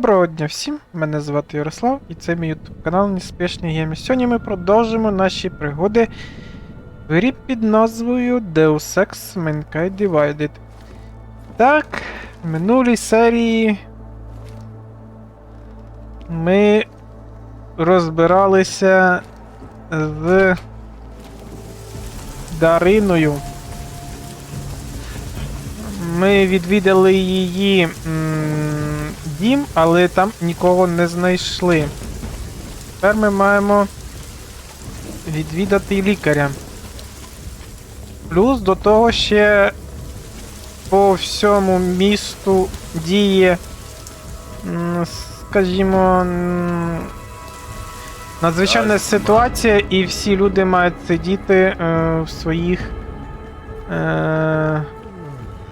Доброго дня всім, мене звати Ярослав і це мій YouTube канал Неспешні Гейми. Сьогодні ми продовжимо наші пригоди в грі під назвою Deus Ex Mankind Divided. Так, в минулій серії ми розбиралися з Дариною. Ми відвідали її дім, але там нікого не знайшли. Тепер ми маємо відвідати лікаря. Плюс до того ще по всьому місту діє, скажімо, надзвичайна ситуація, і всі люди мають сидіти в своїх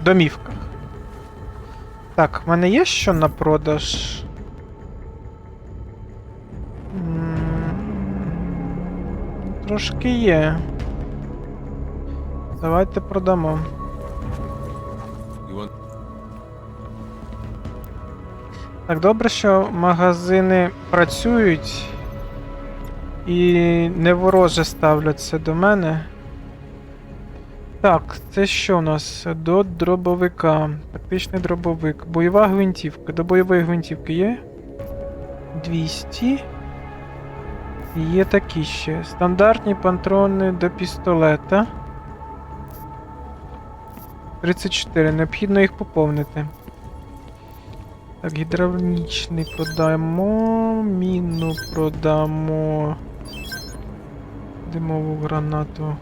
домівках. Так, в мене є що на продаж? Трошки є. Давайте продамо. Так, добре, що магазини працюють і не вороже ставляться до мене. Так, це що у нас? До дробовика. Тактичний дробовик. Бойова гвинтівка. До бойової гвинтівки є? 200. І є такі ще. Стандартні патрони до пістолета. 34. Необхідно їх поповнити. Так, гідравлічний продамо. Міну продамо. Димову гранату.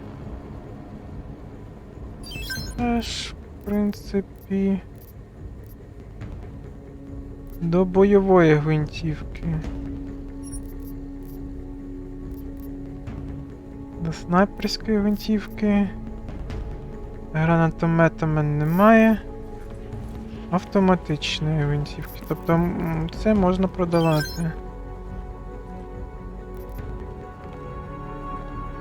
Теж, в принципі, до бойової гвинтівки. До снайперської гвинтівки. Гранатомета в мене немає. Автоматичної гвинтівки. Тобто це можна продавати.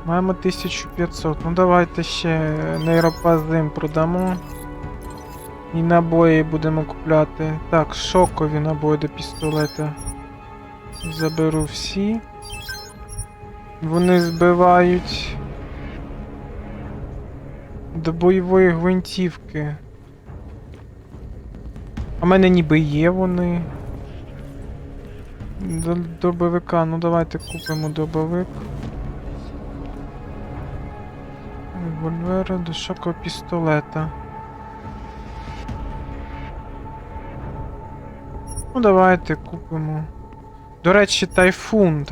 Маємо 1500. Ну давайте ще нейропазим продамо. І набої будемо купляти. Так, шокові набої до пістолета. Заберу всі. Вони збивають. До бойової гвинтівки. А в мене ніби є вони. До дробовика. Ну давайте купимо дробовик. Револьвера до шокового пістолета. Ну давайте купимо. До речі, тайфун.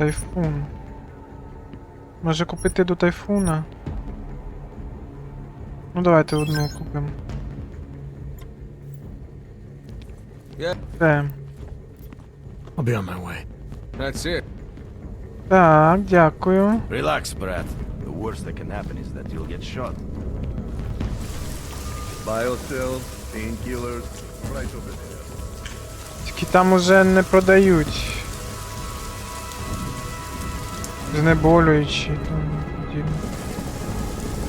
Може купити до тайфуна? Ну давайте одну купимо. Все. I'll be on my way. That's it. Так, дякую. Relax, брат. The worst that can happen is that you'll get shot. Biocells, painkillers, right over there. Тільки там уже не продають. Знеболюючі.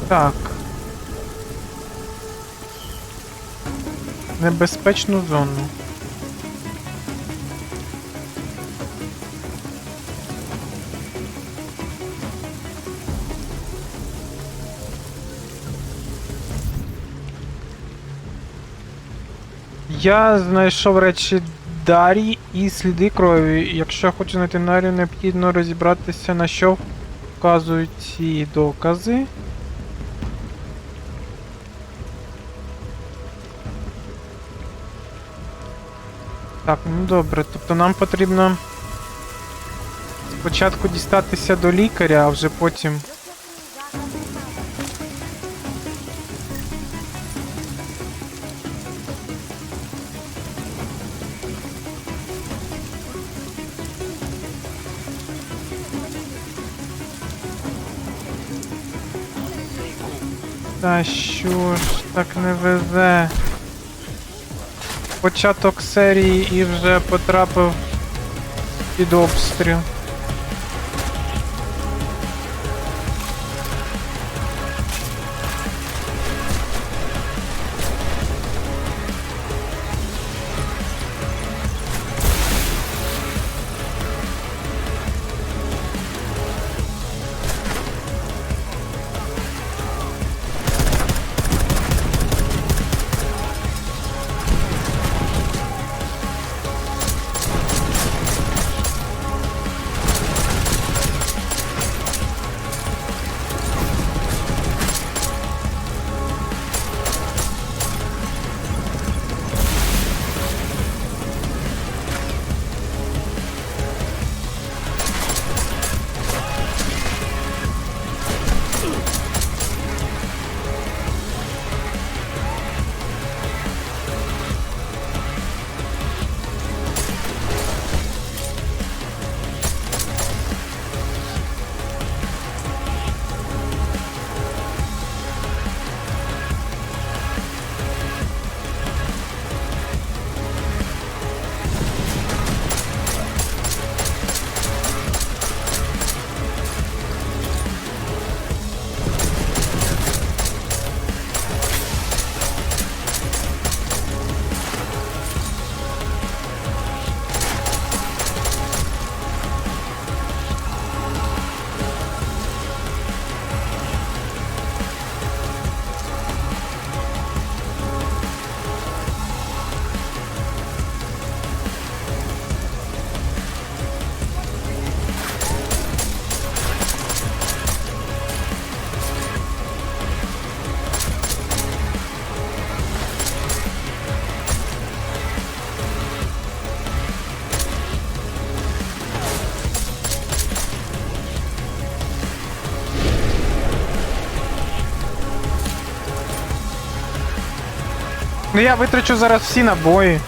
Так. Небезпечну зону. Я знайшов речі Дар'ї і сліди крові. Якщо хочу знайти Дар'ю, необхідно розібратися, на що вказують ці докази. Так, ну добре, тобто нам потрібно спочатку дістатися до лікаря, а вже потім... Та що ж так не везе? Початок серії і вже потрапив під обстріл. Ну я витрачу зараз всі набої.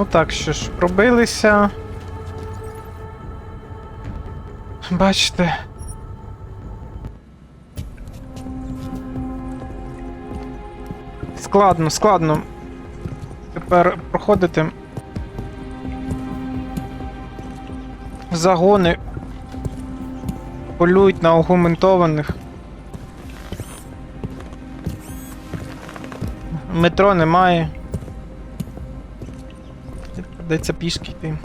Ну так, що ж, пробилися. Бачите. Складно тепер проходити загони полюють на аргументованих. Метро немає. Придеться пішки йти.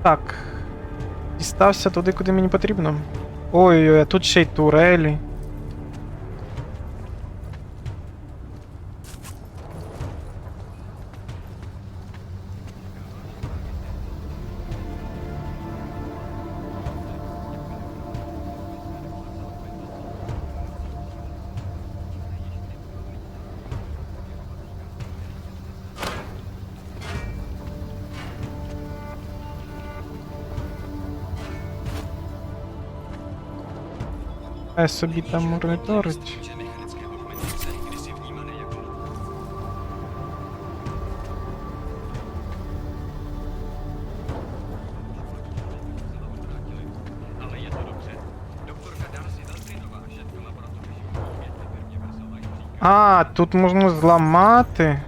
Так. Дістався туди, куди мені потрібно. Ой-ой, а тут ще й турелі. Собі там моніторить. А, тут можна зламати.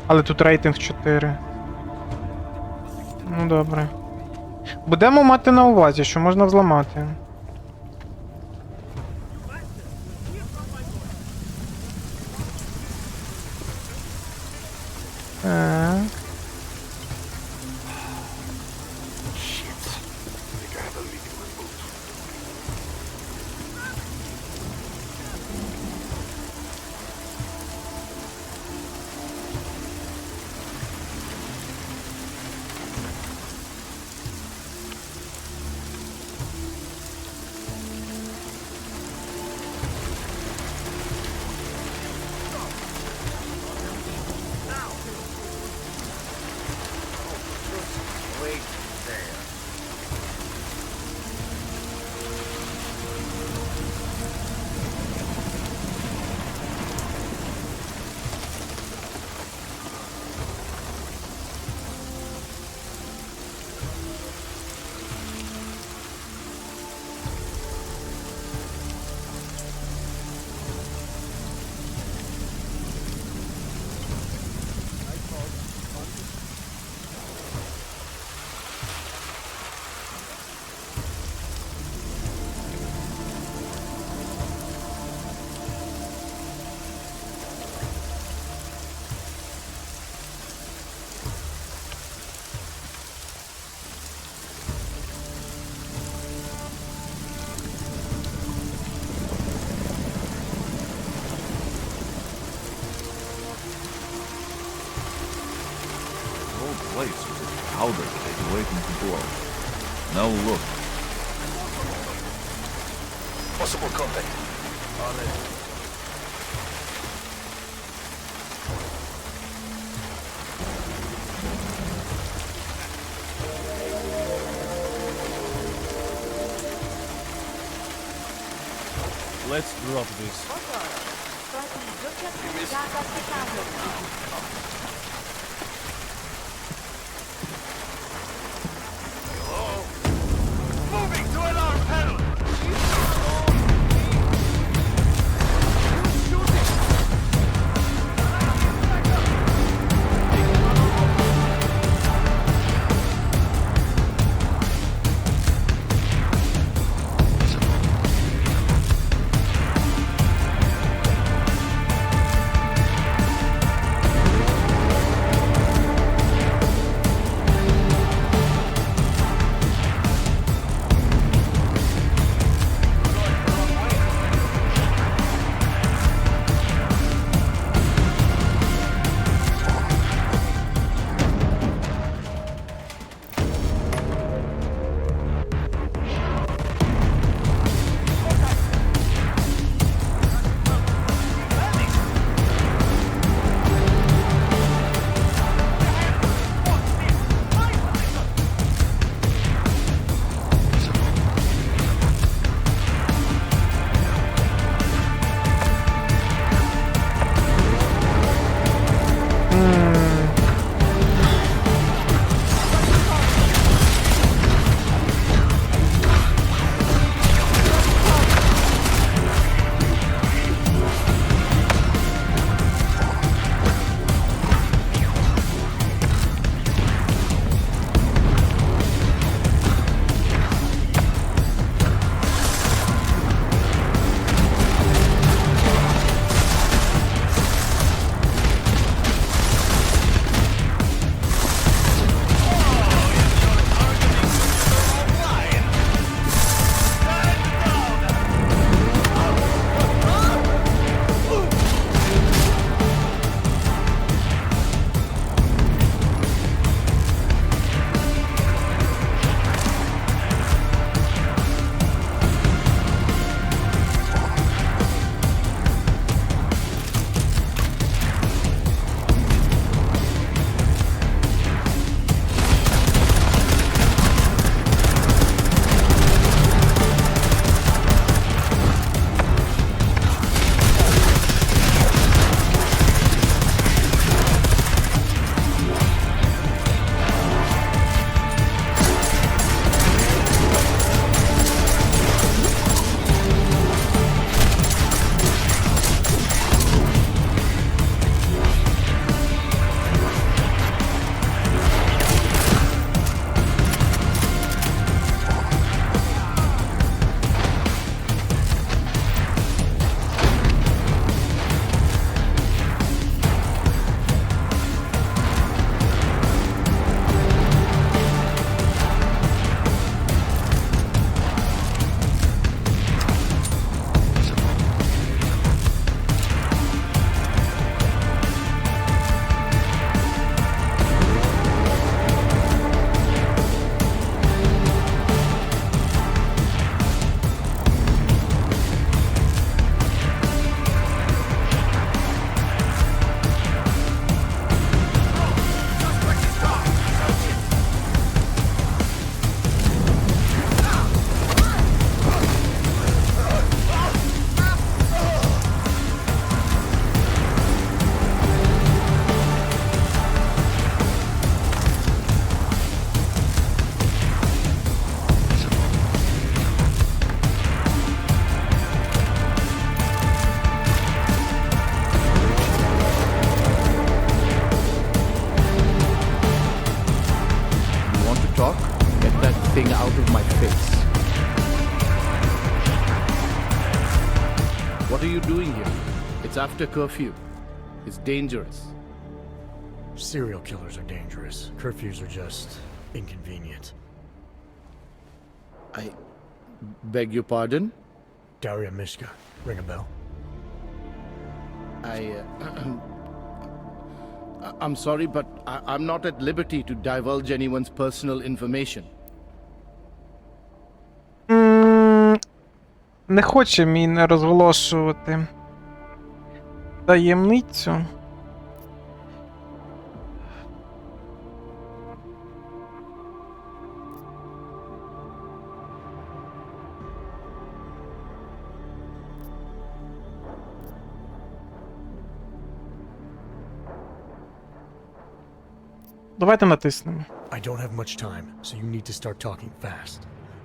Але тут рейтинг 4. Ну добре. Будемо мати на увазі, що можна взламати. Так. place with its powder take away from control. Now look. Possible contact. On it. Let's drop this. Moving to alarm panel! thing out of my face. What are you doing here? It's after curfew. It's dangerous. Serial killers are dangerous. Curfews are just inconvenient. I beg your pardon? Daria Mishka. Ring a bell? I'm sorry, but I'm not at liberty to divulge anyone's personal information. Не хоче мій не розголошувати таємницю. Давайте натиснемо. I don't have much time, so you need to start talking fast.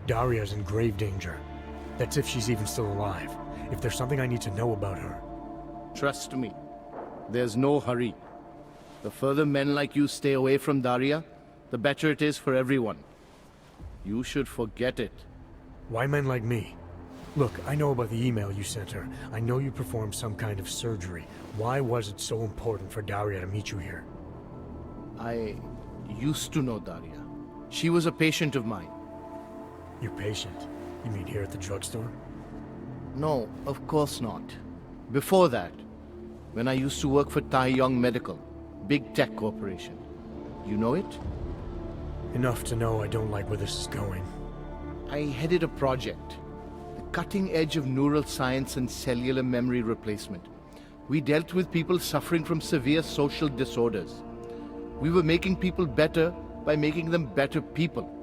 Daria's in grave danger. That's if she's even still alive. If there's something I need to know about her. Trust me, there's no hurry. The further men like you stay away from Daria, the better it is for everyone. You should forget it. Why men like me? Look, I know about the email you sent her. I know you performed some kind of surgery. Why was it so important for Daria to meet you here? I used to know Daria. She was a patient of mine. Your patient? You mean here at the drugstore? No, of course not. Before that, when I used to work for Tai Yong Medical, big tech corporation. You know it? Enough to know I don't like where this is going. I headed a project, the cutting edge of neural science and cellular memory replacement. We dealt with people suffering from severe social disorders. We were making people better by making them better people.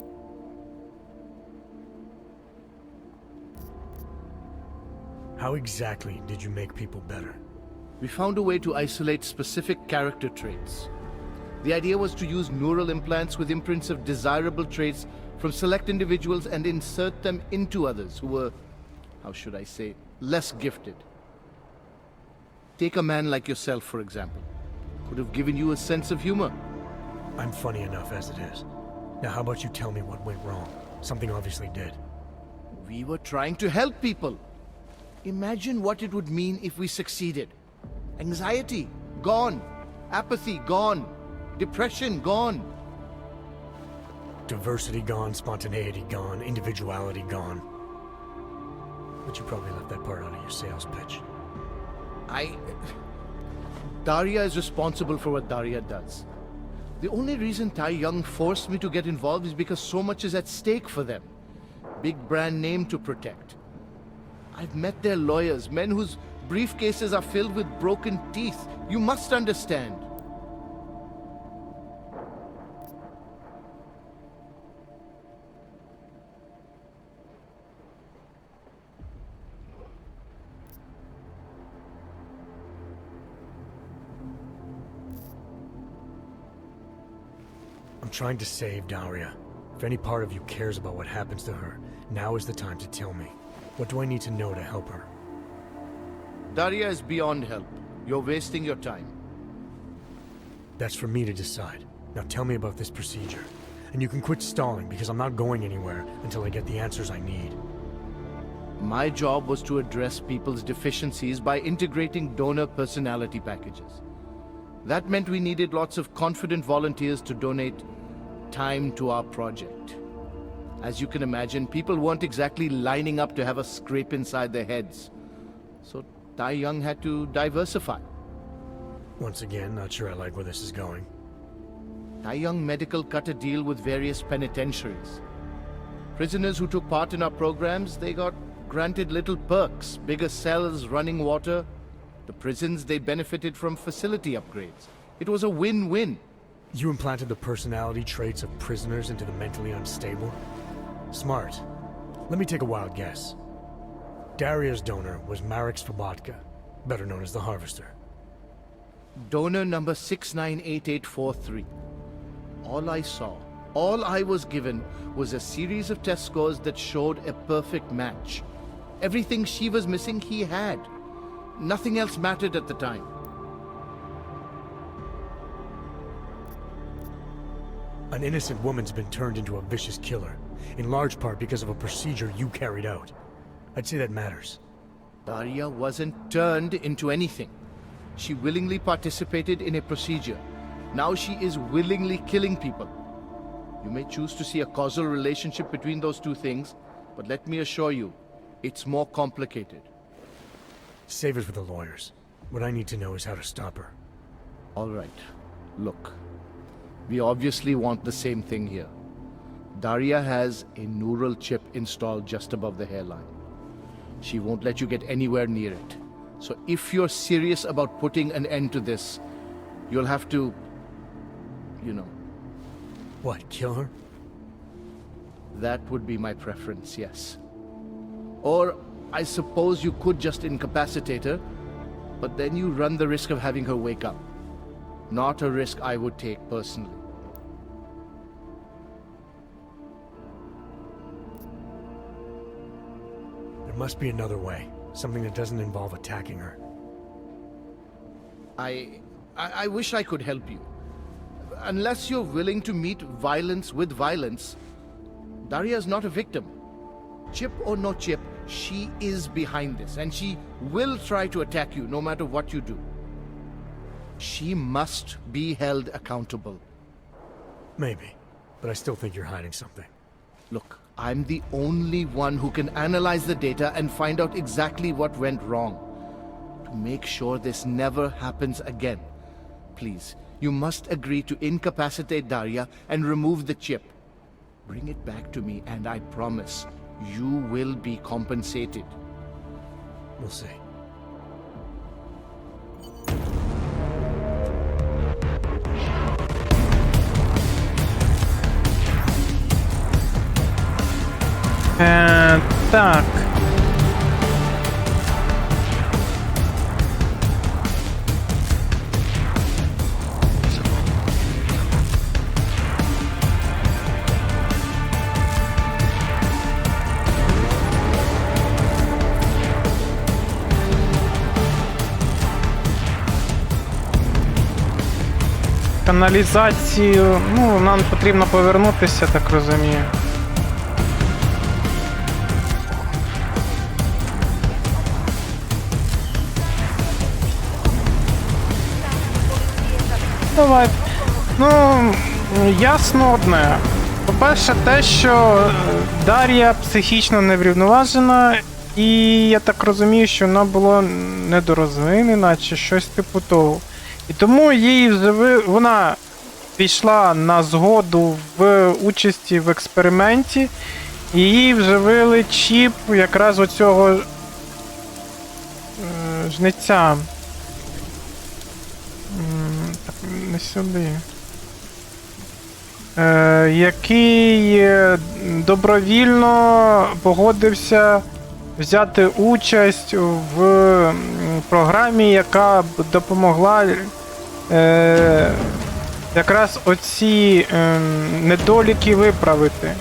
How exactly did you make people better? We found a way to isolate specific character traits. The idea was to use neural implants with imprints of desirable traits from select individuals and insert them into others who were, how should I say, less gifted. Take a man like yourself, for example. Could have given you a sense of humor. I'm funny enough as it is. Now how about you tell me what went wrong? Something obviously did. We were trying to help people. Imagine what it would mean if we succeeded. Anxiety, gone. Apathy, gone. Depression, gone. Diversity gone, spontaneity gone, individuality gone. But you probably left that part out of your sales pitch. Daria is responsible for what Daria does. The only reason Tai Young forced me to get involved is because so much is at stake for them. Big brand name to protect. I've met their lawyers, men whose briefcases are filled with broken teeth. You must understand. I'm trying to save Daria. If any part of you cares about what happens to her, now is the time to tell me. What do I need to know to help her? Daria is beyond help. You're wasting your time. That's for me to decide. Now tell me about this procedure. And you can quit stalling because I'm not going anywhere until I get the answers I need. My job was to address people's deficiencies by integrating donor personality packages. That meant we needed lots of confident volunteers to donate time to our project. As you can imagine, people weren't exactly lining up to have a scrape inside their heads. So Tai Young had to diversify. Once again, not sure I like where this is going. Tai Young Medical cut a deal with various penitentiaries. Prisoners who took part in our programs, they got granted little perks, bigger cells, running water. The prisons, they benefited from facility upgrades. It was a win-win. You implanted the personality traits of prisoners into the mentally unstable? Smart. Let me take a wild guess. Daria's donor was Marek Svobotka, better known as the Harvester. Donor number 698843. All I saw, all I was given was a series of test scores that showed a perfect match. Everything she was missing, he had. Nothing else mattered at the time. An innocent woman's been turned into a vicious killer, in large part because of a procedure you carried out. I'd say that matters. Daria wasn't turned into anything. She willingly participated in a procedure. Now she is willingly killing people. You may choose to see a causal relationship between those two things, but let me assure you, it's more complicated. Save it for the lawyers. What I need to know is how to stop her. All right. Look, we obviously want the same thing here. Daria has a neural chip installed just above the hairline. She won't let you get anywhere near it. So if you're serious about putting an end to this, you'll have to, you know, What, kill her? that would be my preference, yes. Or I suppose you could just incapacitate her, but then you run the risk of having her wake up. Not a risk I would take personally. There must be another way. Something that doesn't involve attacking her. I wish I could help you. Unless you're willing to meet violence with violence, Daria's not a victim. Chip or no chip, she is behind this, and she will try to attack you no matter what you do. She must be held accountable. Maybe, but I still think you're hiding something. Look, I'm the only one who can analyze the data and find out exactly what went wrong. To make sure this never happens again. Please, you must agree to incapacitate Daria and remove the chip. Bring it back to me and I promise you will be compensated. We'll see. Так. Каналізацію, ну, нам потрібно повернутися, так розумію. Давай. Ну, ясно одне. По-перше, те, що Дар'я психічно неврівноважена, і я так розумію, що вона була недорозвинена чи щось типу того. І тому їй вона пішла на згоду в участі в експерименті, і їй вживили чіп якраз оцього жниця. Так, не сюди. Який добровільно погодився взяти участь в програмі, яка б допомогла якраз оці недоліки виправити.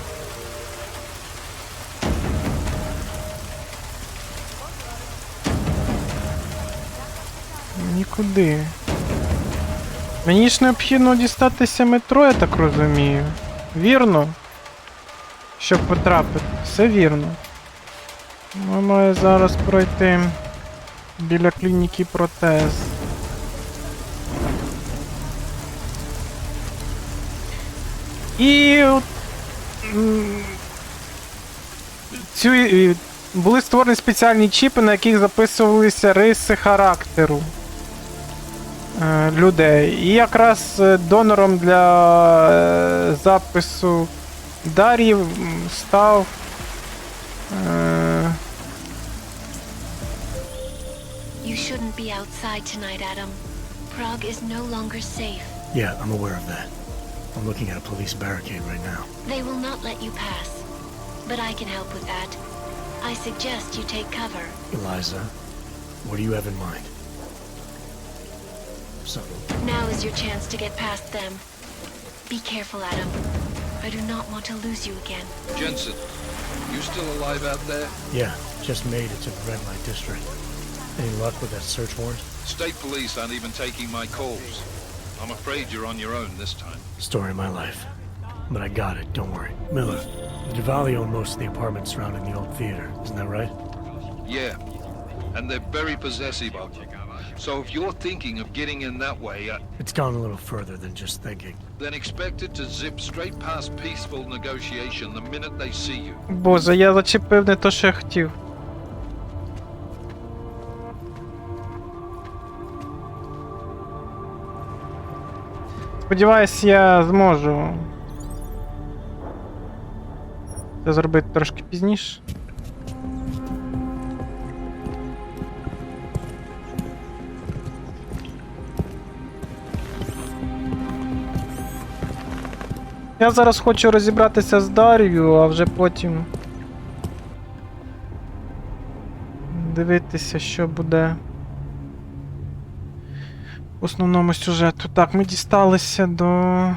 Нікуди. Мені ж необхідно дістатися метро, я так розумію. Вірно? Щоб потрапити. Все вірно. Ми маємо зараз пройти біля клініки протез. І були створені спеціальні чіпи, на яких записувалися риси характеру людей. І якраз донором для запису Дар'ї став You shouldn't be outside tonight, Adam. Prague is no longer safe. Yeah, I'm aware of that. I'm looking at a police barricade right now. They will not let you pass. But I can help with that. I suggest you take cover. Eliza, what do you have in mind? Subtle. Now is your chance to get past them. Be careful, Adam. I do not want to lose you again. Jensen, you still alive out there? Yeah, just made it to the red light district. Any luck with that search warrant? State police aren't even taking my calls. I'm afraid you're on your own this time. Story of my life. But I got it, don't worry. Miller, the Duvalli own most of the apartments surrounding the old theater, isn't that right? Yeah, and they're very possessive of you. So if you're thinking of getting in that way, It's gone a little further than just thinking. then expect it to zip straight past peaceful negotiation the minute they see you. Боже, я зачепив не то, що я хотів. Сподіваюсь, я зможу це зробити трошки пізніше. Я зараз хочу розібратися з Дар'єю, а вже потім дивитися, що буде в основному сюжету. Так, ми дісталися до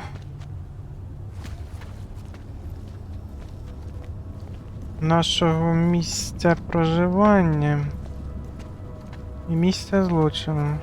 нашого місця проживання і місця злочину.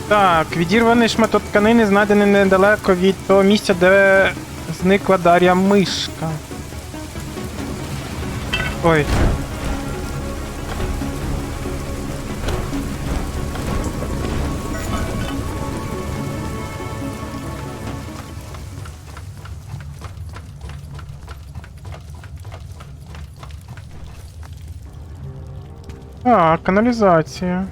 Так, відірваний шматок тканини знайдений недалеко від того місця, де зникла Дар'я мишка. Ой. А, каналізація.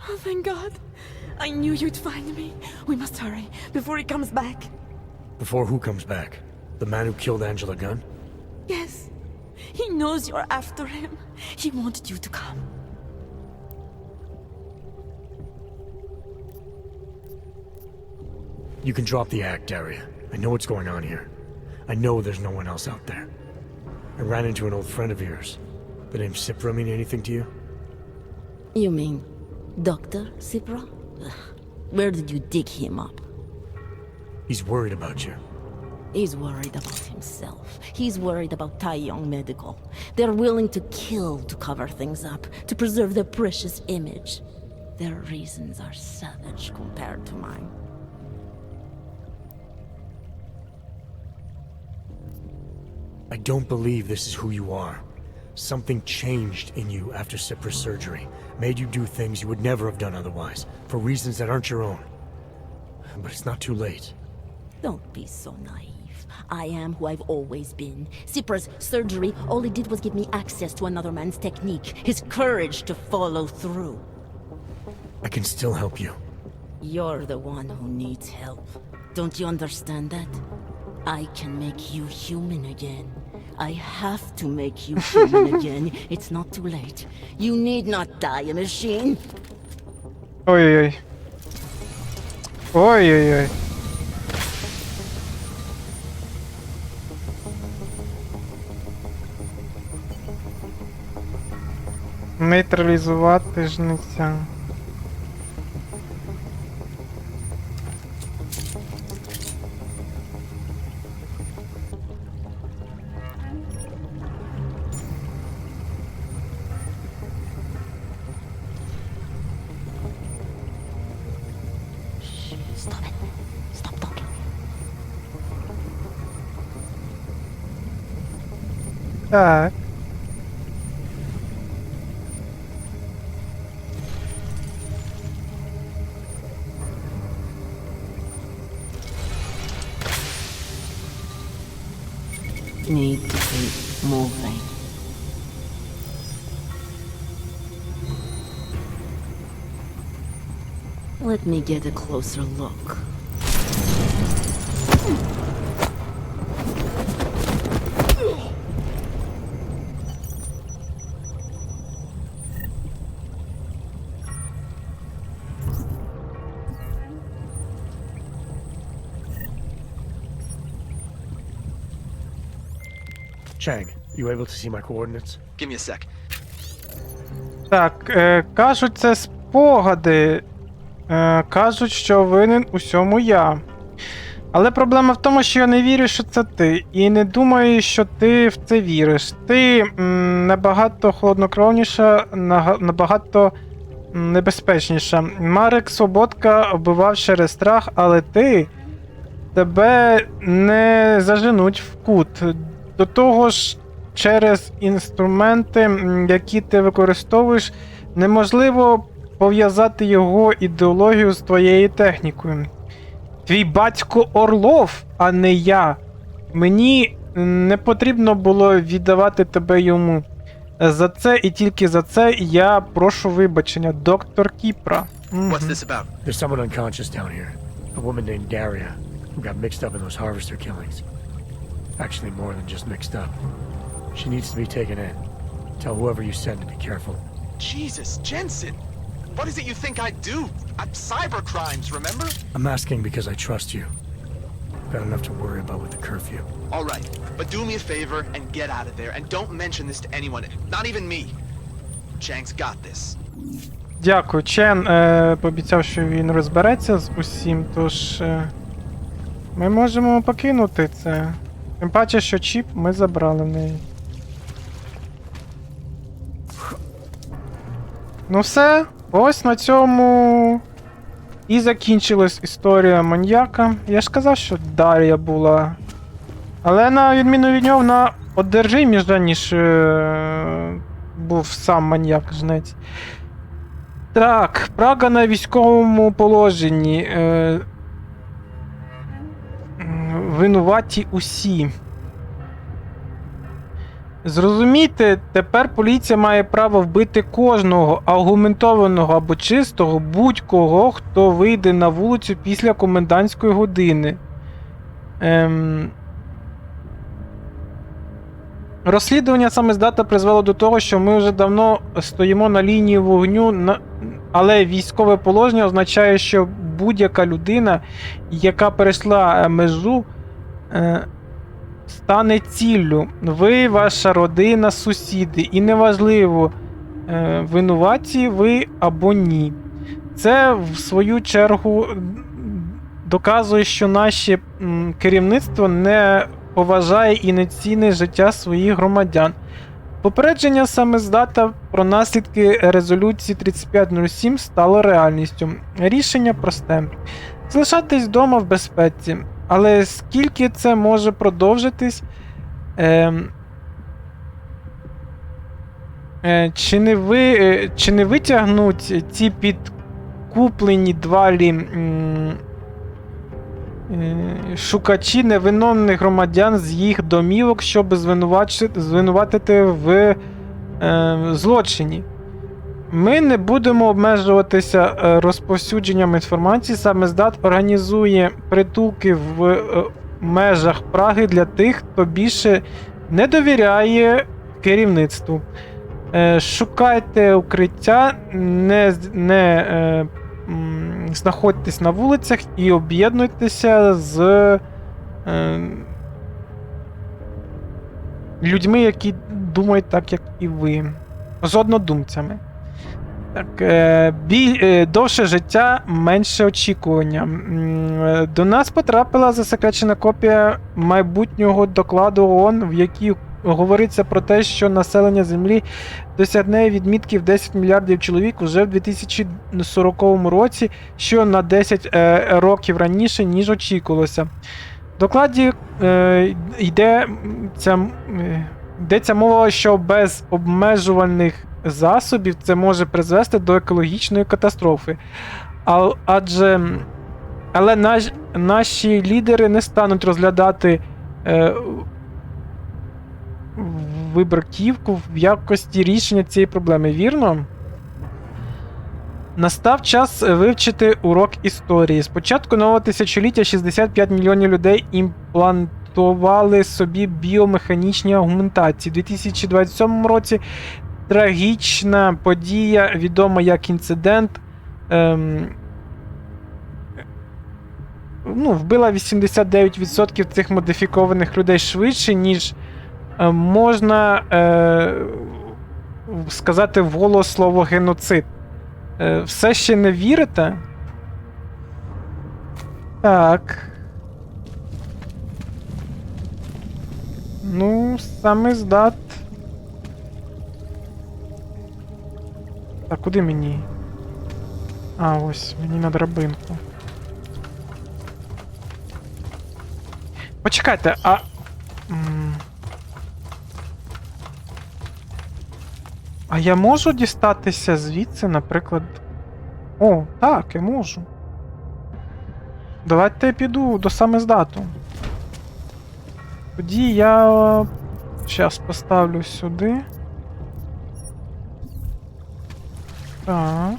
Oh, thank God. I knew you'd find me. We must hurry before he comes back. Before who comes back? The man who killed Angela Gunn? Yes. He knows you're after him. He wanted you to come. You can drop the act, Daria. I know what's going on here. I know there's no one else out there. I ran into an old friend of yours. The name Cipra mean anything to you? You mean Dr. Cipra? Where did you dig him up? He's worried about you. He's worried about himself. He's worried about Taeyong Medical. They're willing to kill to cover things up, to preserve their precious image. Their reasons are savage compared to mine. I don't believe this is who you are. Something changed in you after Cipra's surgery. Made you do things you would never have done otherwise, for reasons that aren't your own. But it's not too late. Don't be so naive. I am who I've always been. Cipra's surgery, all it did was give me access to another man's technique, his courage to follow through. I can still help you. You're the one who needs help. Don't you understand that? I can make you human again. I have to make you human again. It's not too late. You need not die, a machine. Ой-ой-ой. Ой-ой-ой. Нейтралізувати жниця. Stop it. Stop talking. Так. need to keep moving. Let me get a closer look. Chang, you able to see my coordinates? Give me a sec. Так, кажуть, це спогади. Кажуть, що винен усьому я. Але проблема в тому, що я не вірю, що це ти. І не думаю, що ти в це віриш. Ти набагато холоднокровніша, набагато небезпечніша. Марек Свободка вбивав через страх, але тебе не заженуть в кут. До того ж, через інструменти, які ти використовуєш, неможливо пов'язати його ідеологію з твоєю технікою. Твій батько Орлов, а не я. Мені не потрібно було віддавати тебе йому. За це і тільки за це я прошу вибачення, доктор Кіпра. What's this about? There's someone unconscious down here. A woman named Daria, who got mixed up in those harvester killings. Actually, more than just mixed up. She needs to be taken in. Tell whoever you send to be careful. Jesus, Jensen! What is it you think I do? Cyber crimes, remember? I'm asking because I trust you. Got enough to worry about with the curfew. All right, but do me a favor and get out of there, and don't mention this to anyone, not even me. Chang's got this. Дякую. Чен пообіцяв, що він розбереться з усім, тож ми можемо покинути це. Тим паче, що чіп ми забрали в неї. Ну все, ось на цьому і закінчилась історія маньяка. Я ж казав, що Дар'я була. Але на відміну від нього, вона одержиміша, ніж був сам маньяк-жнець. Так, Прага на військовому положенні. Винуваті усі. Зрозумійте, тепер поліція має право вбити кожного аргументованого або чистого будь-кого, хто вийде на вулицю після комендантської години. Розслідування самиздата призвело до того, що ми вже давно стоїмо на лінії вогню, але військове положення означає, що будь-яка людина, яка перейшла межу, стане ціллю. Ви, ваша родина, сусіди. І неважливо, винуваті ви або ні. Це, в свою чергу, доказує, що наше керівництво не поважає і не цінить життя своїх громадян. Попередження самиздата про наслідки резолюції 3507 стало реальністю. Рішення просте. Залишатись вдома в безпеці. Але скільки це може продовжитись? Чи не витягнуть ці підкуплені двалі шукачі невинних громадян з їх домівок, щоб звинуватити в злочині? Ми не будемо обмежуватися розповсюдженням інформації. Самиздат організує притулки в межах Праги для тих, хто більше не довіряє керівництву. Шукайте укриття, не знаходьтесь на вулицях і об'єднуйтеся з людьми, які думають так, як і ви. З однодумцями. Так, довше життя, менше очікування. До нас потрапила засекречена копія майбутнього докладу ООН, в якій говориться про те, що населення Землі досягне відмітки в 10 мільярдів чоловік уже в 2040 році, що на 10 років раніше, ніж очікувалося. В докладі йдеться мова, що без обмежувальних засобів це може призвести до екологічної катастрофи. Але наші лідери не стануть розглядати вибірківку в якості рішення цієї проблеми, вірно? Настав час вивчити урок історії. З початку нового тисячоліття 65 мільйонів людей імплантували собі біомеханічні аугментації. У 2027 році трагічна подія, відома як інцидент, вбила 89% цих модифікованих людей швидше, ніж можна сказати вголос слово геноцид. Все ще не вірите? Так. Ну, саме здат. Так, куди мені? А, ось, мені на драбинку. Почекайте, а... А я можу дістатися звідси, наприклад... О, так, я можу. Давайте я піду до самиздату. Тоді я... Щас поставлю сюди. Так.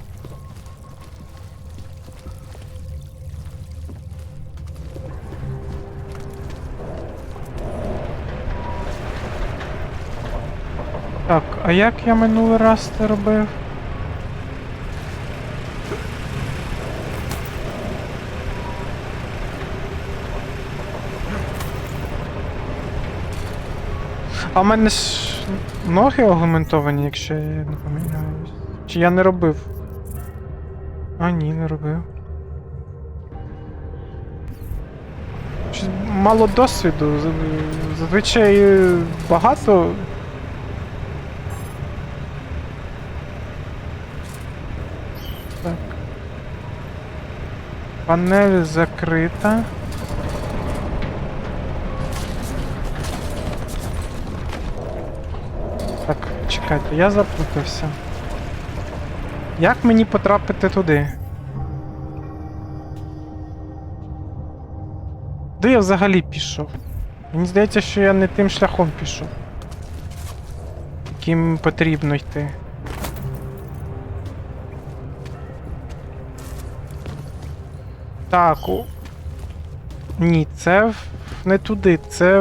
Так, а як я минулий раз це робив? А в мене ж ноги агументовані, якщо я не помиляюсь. Чи я не робив? А, ні, не робив. Щось мало досвіду. Зазвичай багато. Так. Панель закрита. Так, чекайте, я заплутався. Як мені потрапити туди? Де я взагалі пішов? Мені здається, що я не тим шляхом пішов. Яким потрібно йти. Так, ні, це не туди, це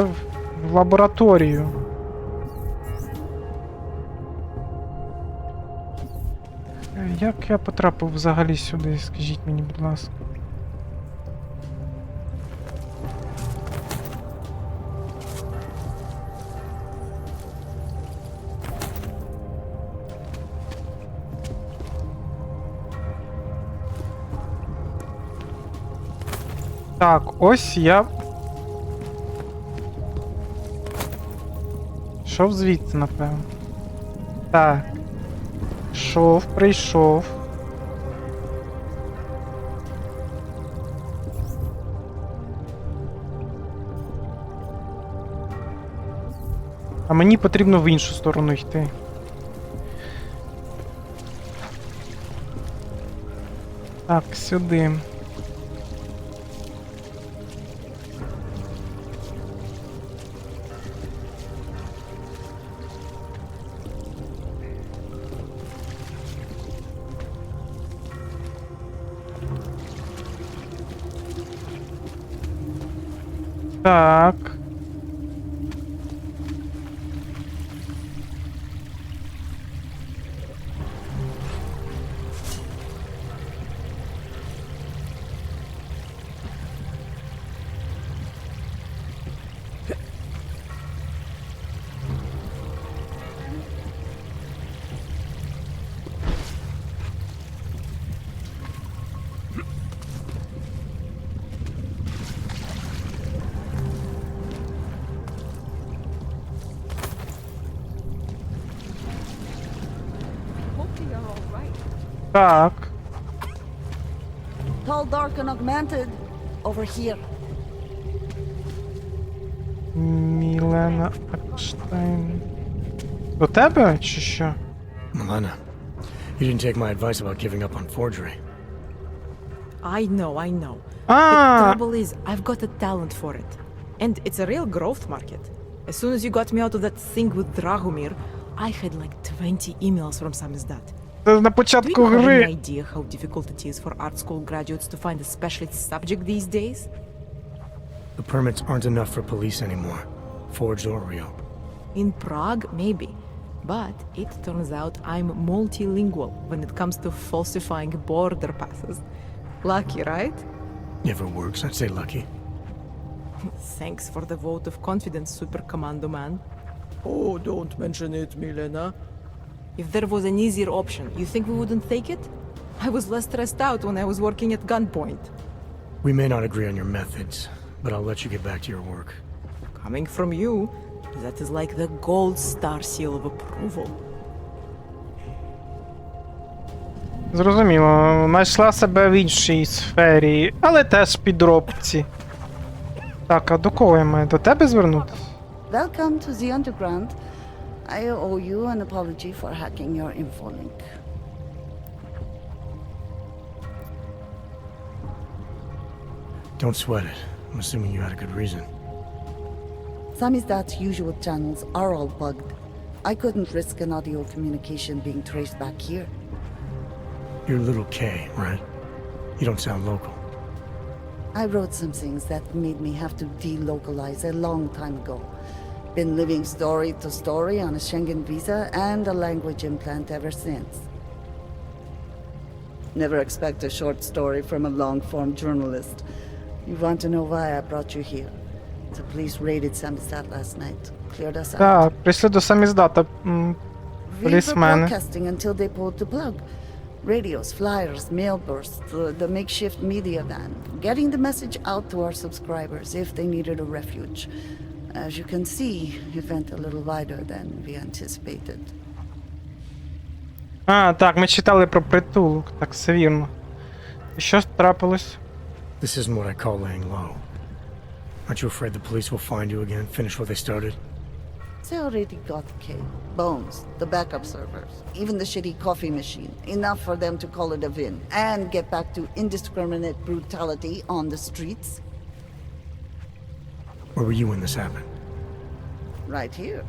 в лабораторію. Як я потрапив взагалі сюди, скажіть мені, будь ласка. Так, ось я... Йшов звідси, напевно. Так. Прийшов. А мені потрібно в іншу сторону йти. Так, сюди. Так. Так. Tall, dark and augmented. Over here. Мілена Акштайн. До тебе, чи що? Milena, you didn't take my advice about giving up on forgery. I know. Ah! The trouble is, I've got a talent for it. And it's a real growth market. As soon as you got me out of that thing with Dragomir, I had like 20 emails from Samizdat. Це на Do початку you have any гри. idea how difficult it is for art school graduates to find a specialist subject these days? The permits aren't enough for police anymore, forged or real. In Prague, maybe. But it turns out I'm multilingual when it comes to falsifying border passes. Lucky, right? If it works, I'd say lucky. Thanks for the vote of confidence, Super Commando Man. Oh, don't mention it, Milena. If there was an easier option, you think we wouldn't take it? I was less stressed out when I was working at gunpoint. We may not agree on your methods, but I'll let you get back to your work. Coming from you, that is like the gold star seal of approval. Зрозуміло, знайшла себе в іншій сфері, але теж в підробці. Так, а до кого я маю? До тебе звернутися? Welcome to the underground. I owe you an apology for hacking your info link. Don't sweat it. I'm assuming you had a good reason. Samizdat's usual channels are all bugged. I couldn't risk an audio communication being traced back here. You're little K, right? You don't sound local. I wrote some things that made me have to delocalize a long time ago. Been living story to story on a Schengen visa and a language implant ever since. Never expect a short story from a long-form journalist. You want to know why I brought you here? The police raided Samizdat last night. Cleared us out. Так, прийшли до Саміздата, We were полісмени. broadcasting until they pulled the plug. Radios, flyers, mail bursts, the makeshift media van. Getting the message out to our subscribers if they needed a refuge. As you can see, it went a little wider than we anticipated. А, так, ми читали про притулок, так, все вірно. І що ж трапилось? This isn't what I call laying low. Aren't you afraid the police will find you again, finish what they started? They already got K. Bones, the backup servers, even the shitty coffee machine. Enough for them to call it a win and get back to indiscriminate brutality on the streets. Where were you when this happened? Right here.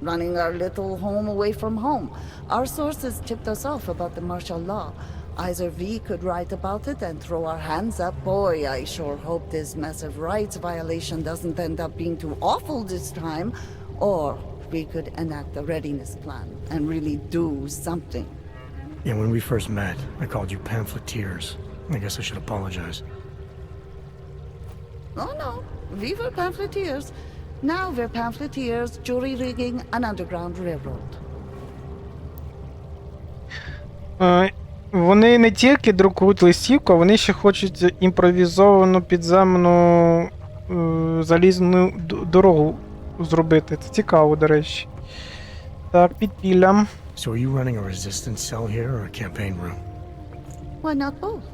Running our little home away from home. Our sources tipped us off about the martial law. Either we could write about it and throw our hands up. Boy, I sure hope this massive rights violation doesn't end up being too awful this time. Or we could enact a readiness plan and really do something. Yeah, when we first met, I called you pamphleteers. I guess I should apologize. Oh no, we were pamphleteers. Now we're pamphleteers, jury rigging an underground railroad. Вони не тільки друкують листівку, а вони ще хочуть імпровізовану підземну залізну дорогу зробити. Це цікаво, до речі. Так, підпілля. So are you running a resistance cell here or a campaign room? Why not both?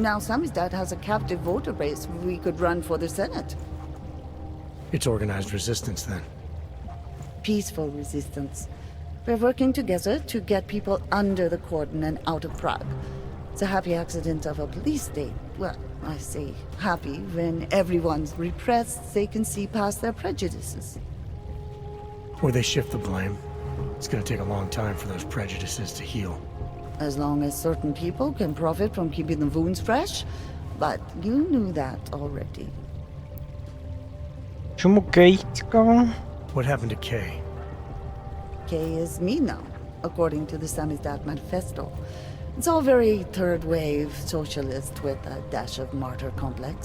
Now Samizdat has a captive voter base we could run for the Senate. It's organized resistance then. Peaceful resistance. We're working together to get people under the cordon and out of Prague. It's a happy accident of a police state. Well, I say happy when everyone's repressed, they can see past their prejudices. Or they shift the blame. It's gonna take a long time for those prejudices to heal. As long as certain people can profit from keeping the wounds fresh. But you knew that already. Чому Кей цікаво? What happened to Kay? Kay is me now, according to the Samizdat Manifesto. It's all very third wave socialist with a dash of martyr complex.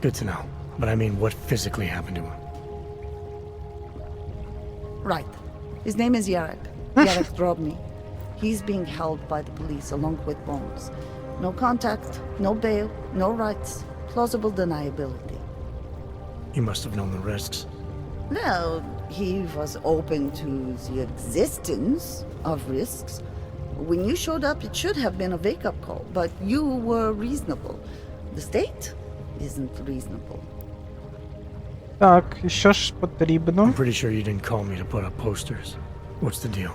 Good to know. But I mean, what physically happened to him? Right. His name is Yarek. Yarek Drobny. He's being held by the police along with Bones. No contact, no bail, no rights, plausible deniability. He must have known the risks. Well, he was open to the existence of risks. When you showed up, it should have been a wake-up call, but you were reasonable. The state isn't reasonable. Так, і що ж потрібно? I'm pretty sure you didn't call me to put up posters. What's the deal?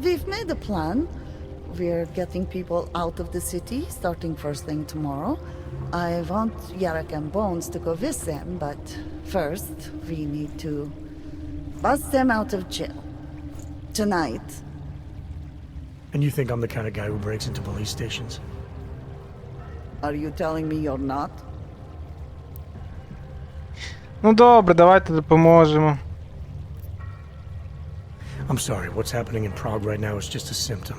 We've made a plan. we're getting people out of the city starting first thing tomorrow. I want Yarek and Bones to go with them, but first we need to bust them out of jail. Tonight. And you think I'm the kind of guy who breaks into police stations? Are you telling me you're not? Ну добре, давайте допоможемо. I'm sorry, what's happening in Prague right now is just a symptom.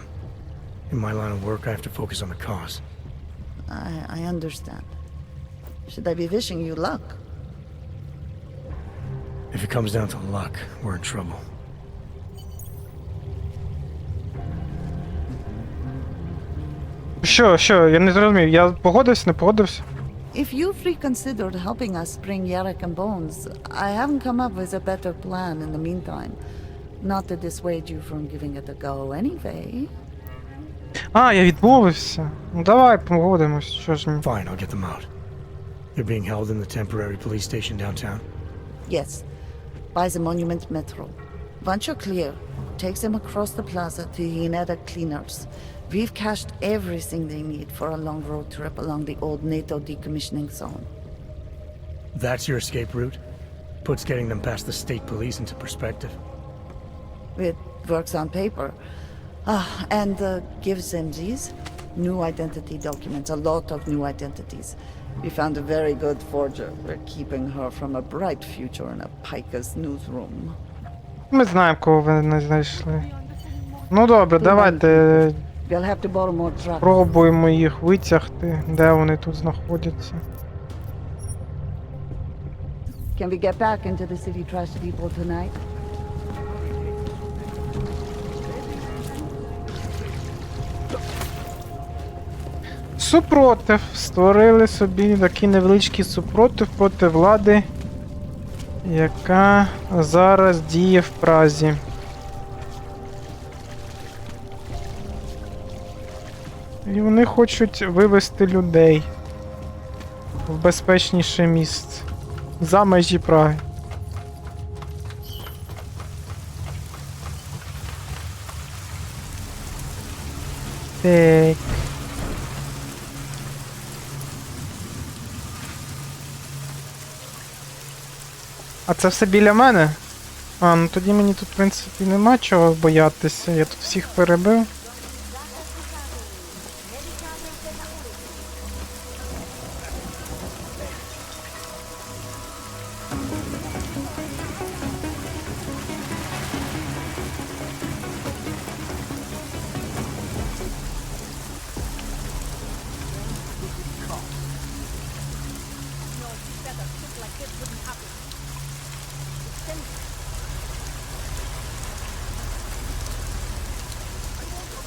In my line of work, I have to focus on the cause. I understand. Should I be wishing you luck? If it comes down to luck, we're in trouble. Що? Я не зрозумів. Я погодився, не погодився? If you've reconsidered helping us bring Yarek and Bones, I haven't come up with a better plan in the meantime. Not to dissuade you from giving it a go anyway. А, я відмовився. Ну давай погодимось, що ж ні. Fine, I'll get them out. They're being held in the temporary police station downtown? Yes, by the Monument Metro. Once you're clear, take them across the plaza to the Ineda Cleaners. We've cached everything they need for a long road trip along the old NATO decommissioning zone. That's your escape route? Puts getting them past the state police into perspective. It works on paper. And gives them these new identity documents, a lot of new identities. We found a very good forger. We're keeping her from a bright future in a Pika's newsroom. Ми знаємо, кого ви не знайшли. Ну добре, давайте We'll have to borrow more trucks. пробуємо їх витягти, де вони тут знаходяться. Can we get back into the city trash depot tonight? Супротив. Створили собі такий невеличкий супротив проти влади, яка зараз діє в Празі. І вони хочуть вивезти людей в безпечніше місце. За межі Праги. Так. А це все біля мене? А, ну тоді мені тут, в принципі, нема чого боятися. Я тут всіх перебив.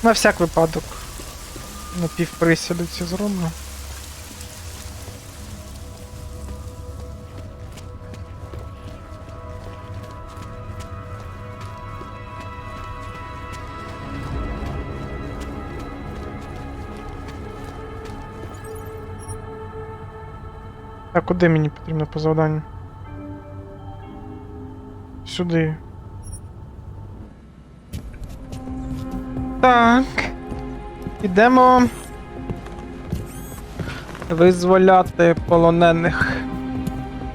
На всяк випадок. На півприсіду це зроблю. А куди мені потрібно по завданню? Сюди. Так. Ідемо визволяти полонених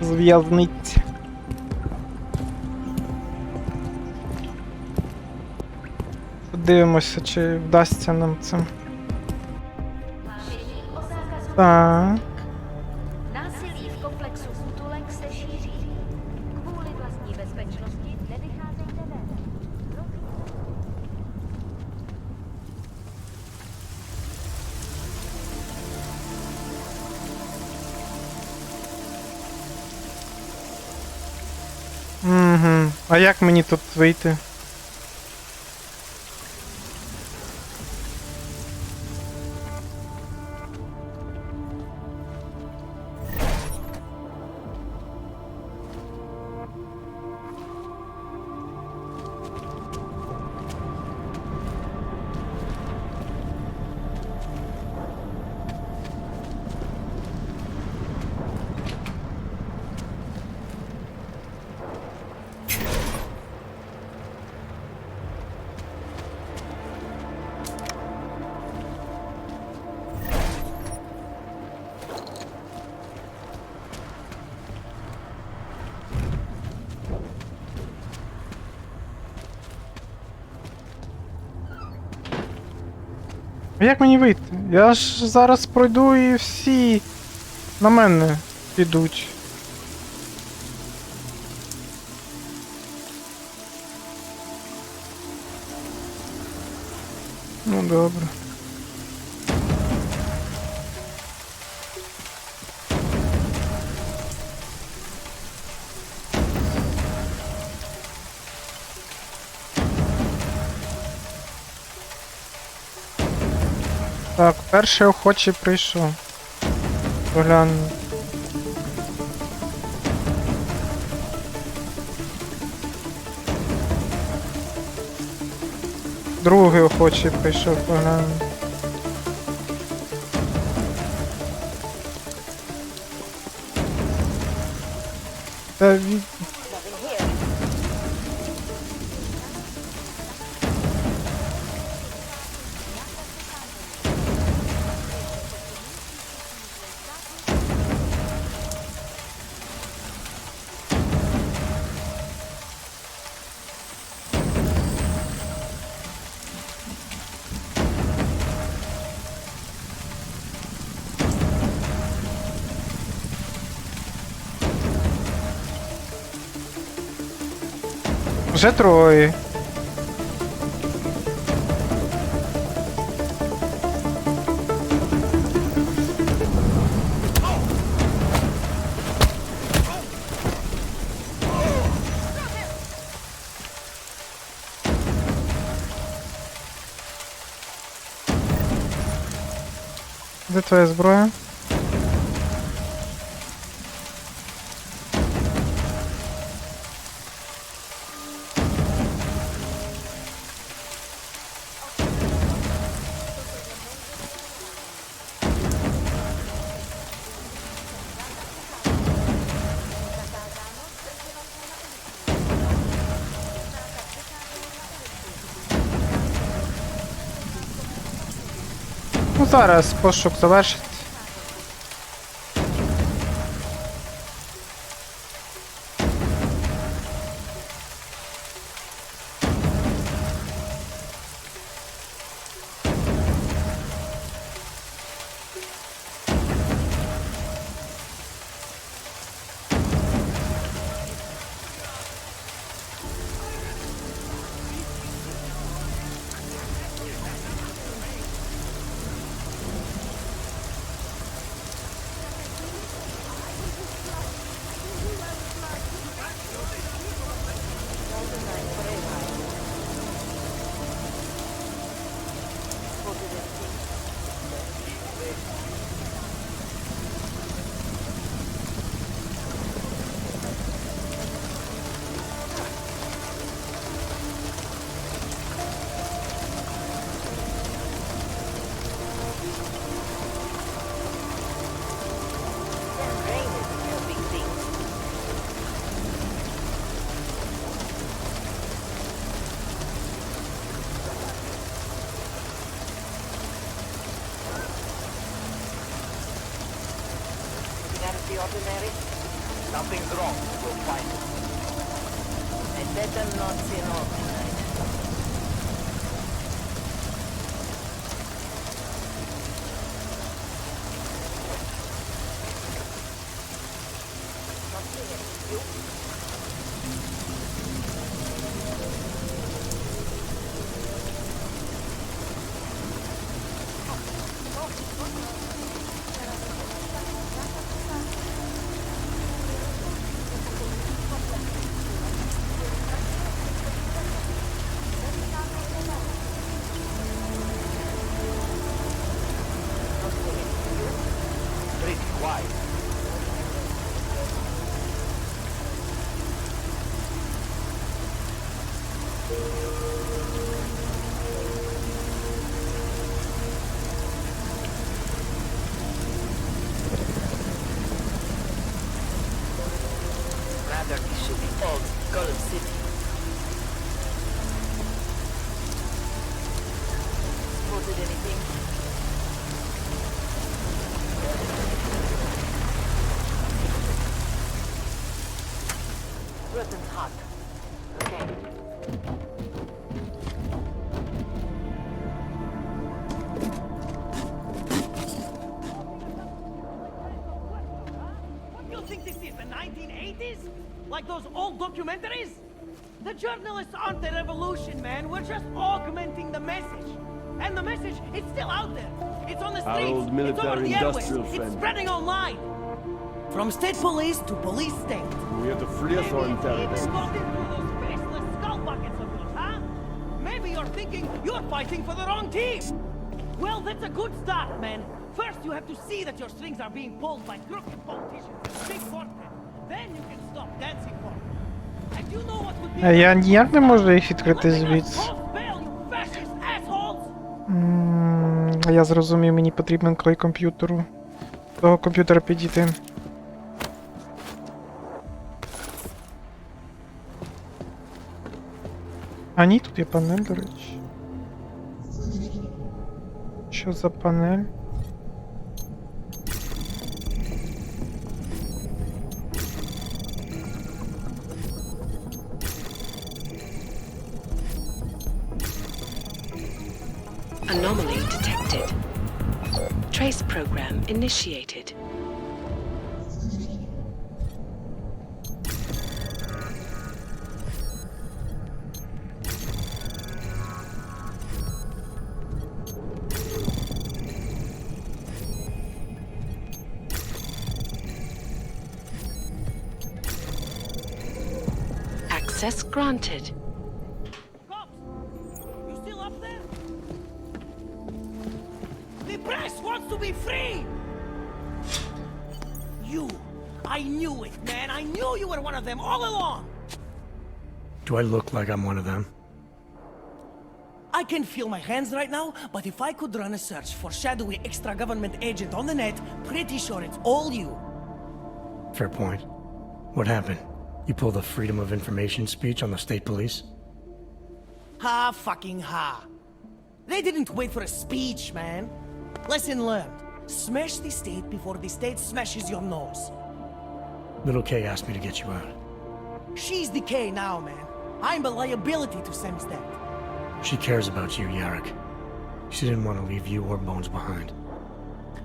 з в'язниць. Подивимося, чи вдасться нам це. Так. Násilí v komplexu Útulek se šíří. Kvůli vlastní bezpečnosti nevycházejte ven. Угу. А як мені тут вийти? як мені вийти? Я ж зараз пройду і всі на мене підуть. Ну добре. Так, перший охочий прийшов. Погляну. Другий охочий прийшов, погляну. Та від... Вже троє. Де твоя зброя? Ну зараз пошук завершить. Something's wrong. We'll find it. I better not see an ordinary. Rather, it should be old Golden City. Spotted anything? Britain's hot. Okay. 80s? Like those old documentaries? The journalists aren't the revolution, man. We're just augmenting the message. And the message, it's still out there. It's on the Our streets. old It's over the airways. military-industrial It's friend. spreading online. From state police to police state. We have to free us on Maybe it's terrorists. even got into those faceless skull buckets of yours, huh? Maybe you're thinking you're fighting for the wrong team. Well, that's a good start, man. First, you have to see that your strings are being pulled by crooked politicians and big corporate. Then you can stop dancing for them. And you know what would be... А я ніяк не можу їх відкрити звідси. Bail, you fascist assholes! Я зрозумів, мені потрібен край комп'ютеру. До того комп'ютера підійти. А ні, тут є панель, до речі. Що за панель? Anomaly detected. Trace program initiated. Access granted. You still up there? The press wants to be free! You! I knew it, man! I knew you were one of them all along! Do I look like I'm one of them? I can feel my hands right now, but if I could run a search for shadowy extra-government agent on the net, pretty sure it's all you. Fair point. What happened? You pulled a freedom of information speech on the state police? Ha fucking ha. They didn't wait for a speech, man. Lesson learned. Smash the state before the state smashes your nose. Little K asked me to get you out. She's the K now, man. I'm a liability to Sam's dad. She cares about you, Yarrick. She didn't want to leave you or Bones behind.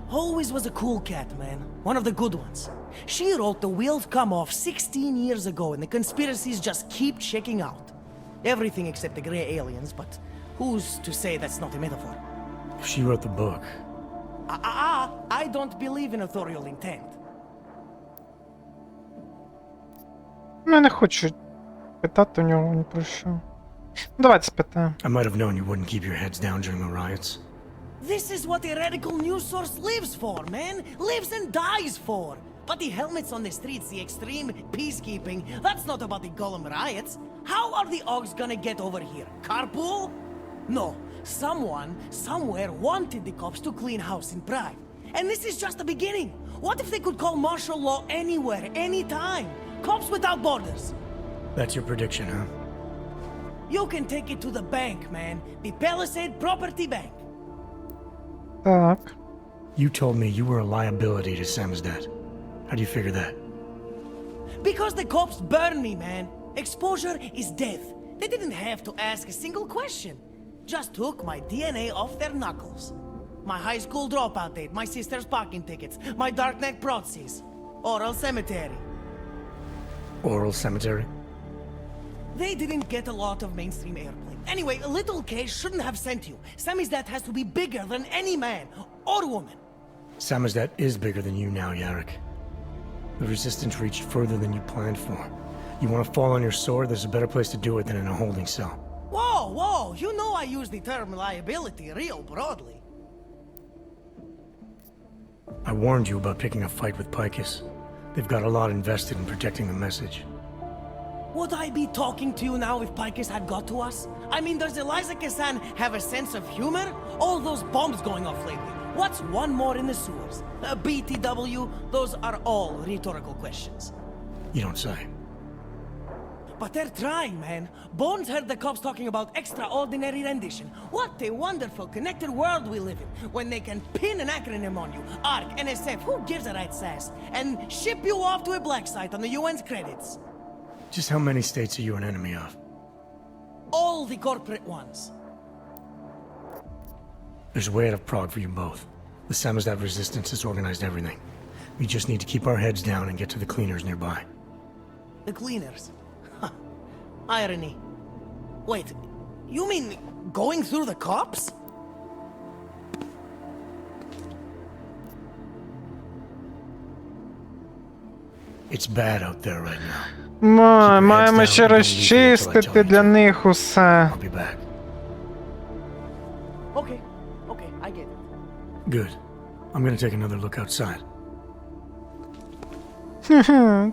Always was a cool cat, man. One of the good ones. She wrote The Wheels Come Off 16 years ago and the conspiracies just keep checking out. Everything except the grey aliens, but who's to say that's not a metaphor? If she wrote the book, I don't believe in authorial intent. Ну, я не хочу питати у нього ні про що. Ну, давайте спитаємо. I might have known you wouldn't keep your heads down during the riots. This is what a radical news source lives for, man! Lives and dies for! But the helmets on the streets, the extreme peacekeeping, that's not about the Golem riots. How are the Augs gonna get over here? Carpool? No. Someone, somewhere wanted the cops to clean house in Prague. And this is just the beginning. What if they could call martial law anywhere, anytime? Cops without borders. That's your prediction, huh? You can take it to the bank, man. The Palisade Property Bank. Так. You told me you were a liability to Sam's dad. How do you figure that? Because the cops burn me, man. Exposure is death. They didn't have to ask a single question. Just took my DNA off their knuckles. My high school dropout date, my sister's parking tickets, my darknet proxies. Oral cemetery. Oral cemetery? They didn't get a lot of mainstream airplay. Anyway, little K shouldn't have sent you. Sammy's dad has to be bigger than any man or woman. Sam's dad is bigger than you now, Yarrick. The resistance reached further than you planned for. You want to fall on your sword, there's a better place to do it than in a holding cell. Whoa, whoa, you know I use the term liability real broadly. I warned you about picking a fight with Picus. They've got a lot invested in protecting the message. Would I be talking to you now if Picus had got to us? I mean, does Eliza Kassan have a sense of humor? All those bombs going off lately. What's one more in the sewers? BTW? Those are all rhetorical questions. You don't say. But they're trying, man. Bones heard the cops talking about extraordinary rendition. What a wonderful, connected world we live in, when they can pin an acronym on you, ARC, NSF, who gives a rat's ass, and ship you off to a black site on the UN's credits. Just how many states are you an enemy of? All the corporate ones. There's a way out of Prague for you both. The Samizdat resistance has organized everything. We just need to keep our heads down and get to the cleaners nearby. The cleaners. Huh. Irony. Wait, you mean going through the cops? It's bad out there right now. Маємо ще розчистити для них усе. I'll be back. Okay, I get it. Good. I'm gonna take another look outside.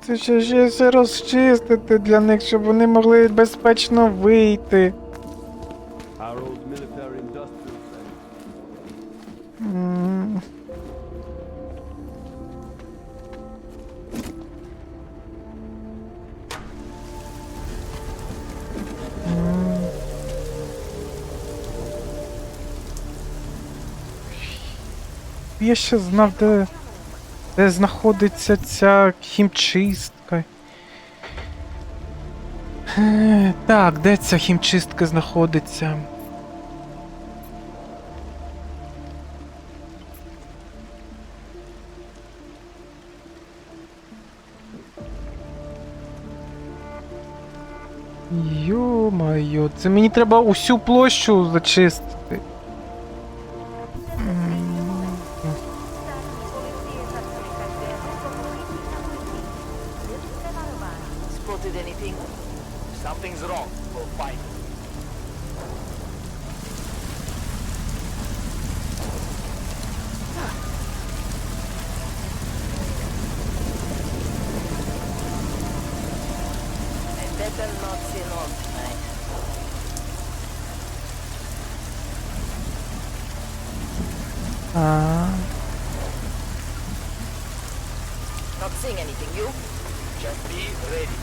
Це ще все розчистити для них, щоб вони могли безпечно вийти. Я ще знав, де знаходиться ця хімчистка. Так, де ця хімчистка знаходиться? Йо-майо, це мені треба усю площу зачистити. Spotted anything? Something's wrong. We'll find it. I better not see no tonight. Not seeing anything, you? Just be ready.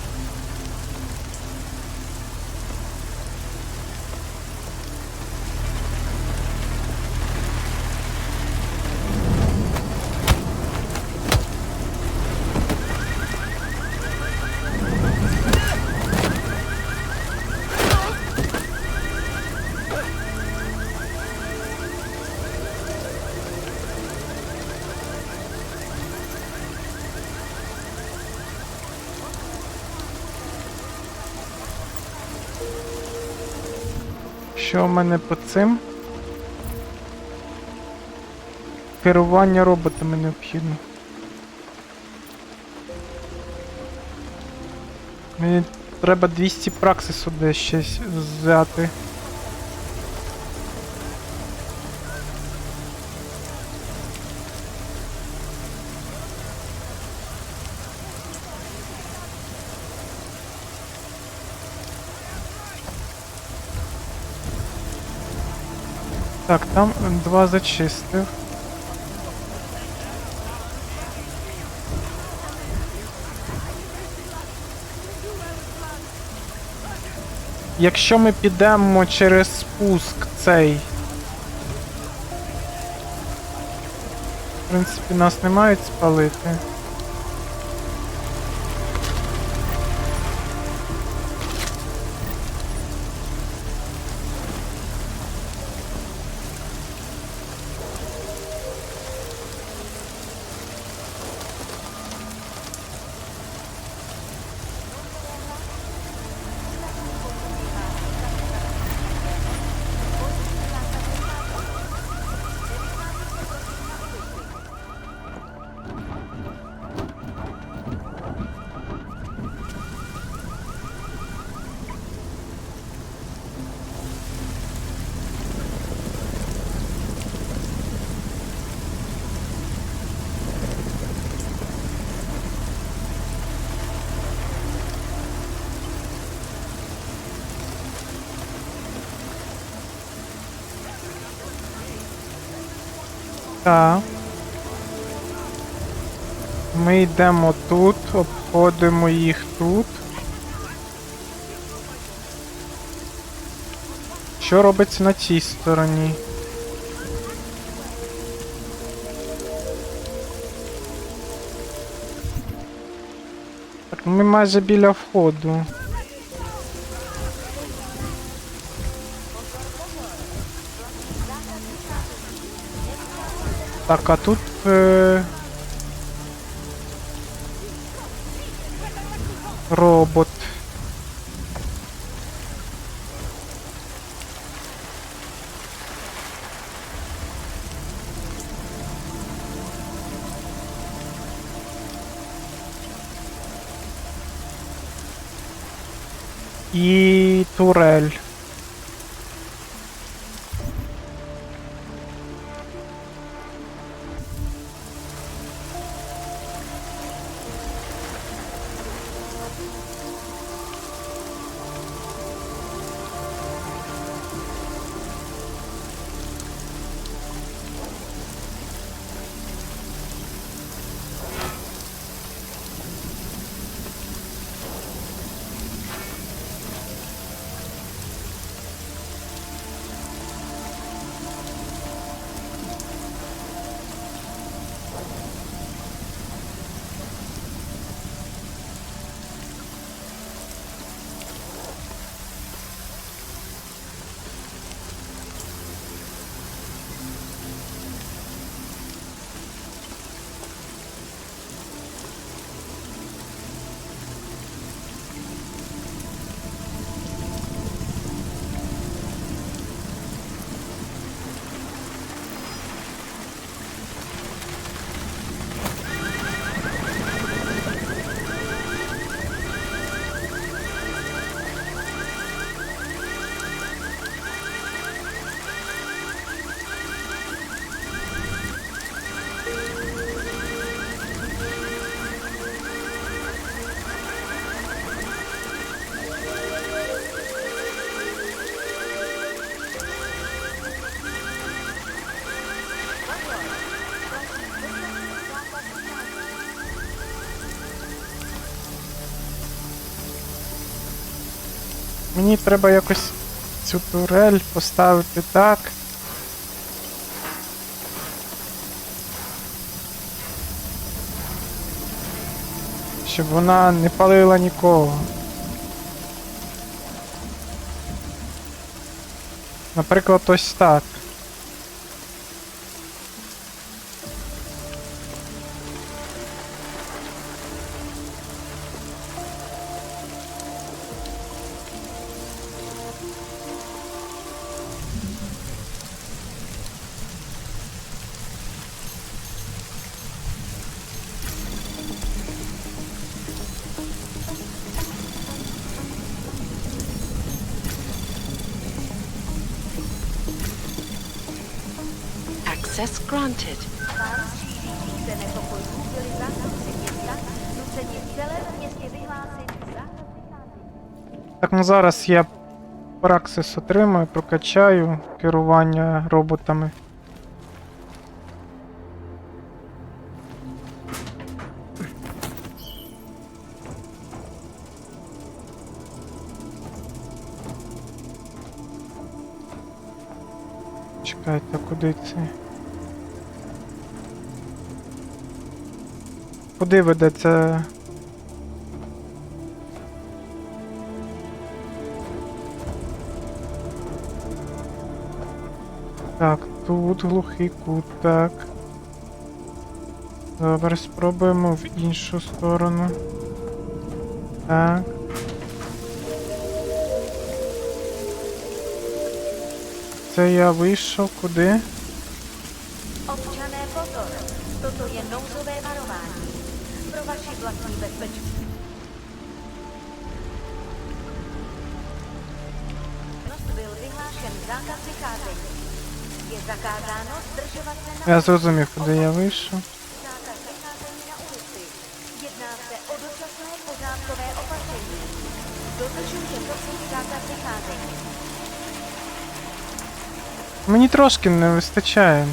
Що в мене по цим? Керування роботами необхідно. Мені треба 200 праксису десь щось взяти. Так, там 2 зачистив. Якщо ми підемо через спуск цей, в принципі, нас не мають спалити. Так. Ми йдемо тут, обходимо їх тут. Що робиться на цій стороні? Так, ми майже біля входу. Так, а тут... робот. І турель. Мені треба якось цю турель поставити так, щоб вона не палила нікого. Наприклад, ось так. Access granted. Pár šířících se nepokojů byli zástupci města nuceni v celém městě vyhlásit zákaz vycházení. Так, ну зараз я праксис отримаю, прокачаю керування роботами. Чекайте, куди це? Куди ведеться? Так, тут глухий кут, так. Добре, спробуємо в іншу сторону. Так. Це я вийшов куди? Občané, pozor! Toto je nouzové varování. Pro vaši vlastní bezpečnost byl vyhlášen zákaz vycházení. Je zakázáno zdržovat se na Я зрозумів, куди я вийшов. zákaz vycházení na ulici. Jedná se o dočasné pořádkové opatření. Dodržujte prosím zákaz vycházení. Мені трошки не вистачає.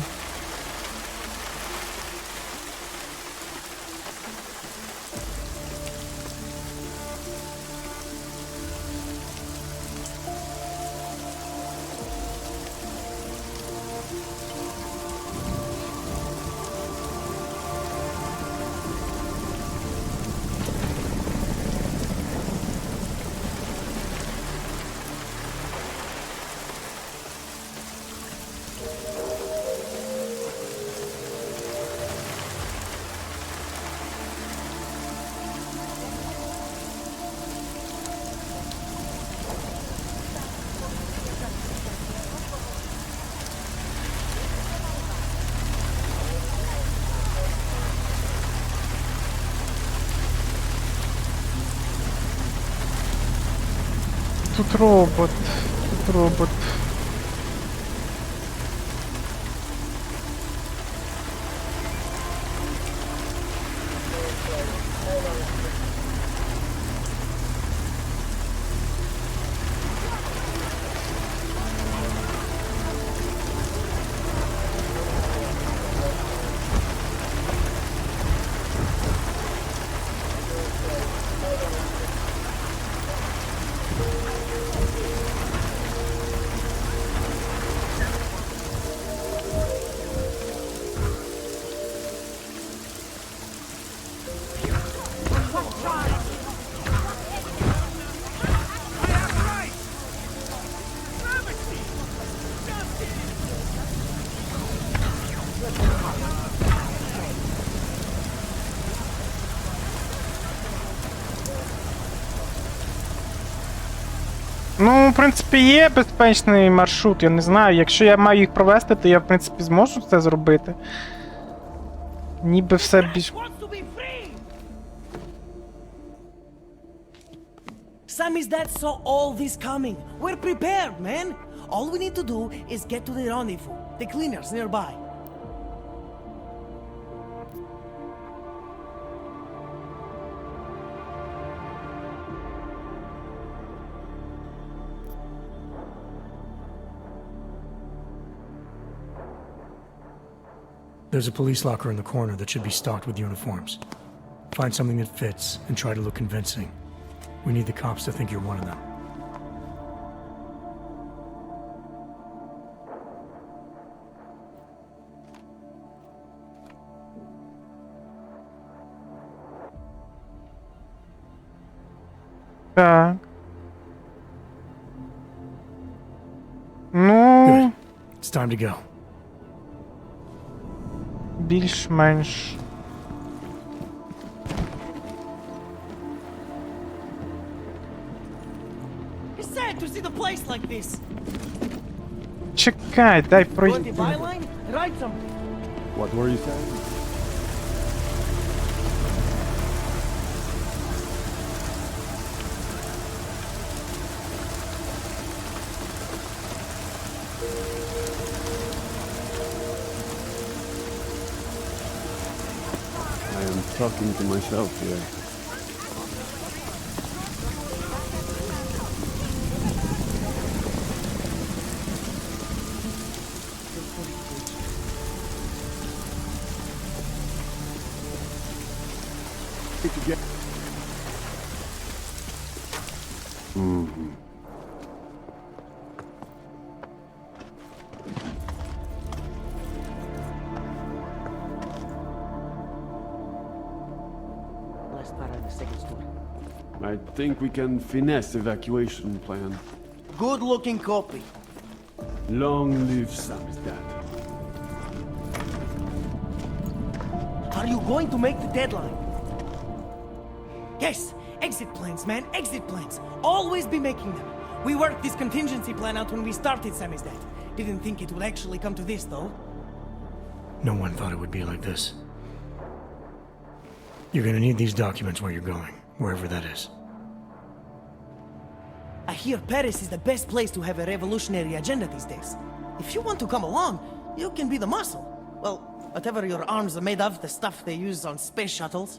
Тут робот. Тут робот. Ну, в принципі, є безпечний маршрут, я не знаю. Якщо я маю їх провести, то я, в принципі, зможу це зробити. Ніби все більш... Sammy's dad saw all this coming. We're prepared, man. All we need to do is get to the rendezvous. The cleaners nearby. There's a police locker in the corner that should be stocked with uniforms. Find something that fits and try to look convincing. We need the cops to think you're one of them. Так. Ну... Good. It's time to go. Більш-менш. It's sad to see the place like this. Чекай, дай Go on the пройти. byline, write something. What were you saying? I am talking to myself here. I think we can finesse evacuation plan. Good looking copy. Long live Sam's dad. Are you going to make the deadline? Yes, exit plans, man, exit plans. Always be making them. We worked this contingency plan out when we started Sammy's dad. Didn't think it would actually come to this, though. No one thought it would be like this. You're gonna need these documents where you're going, wherever that is. I hear Paris is the best place to have a revolutionary agenda these days. If you want to come along, you can be the muscle. Well, whatever your arms are made of, the stuff they use on space shuttles.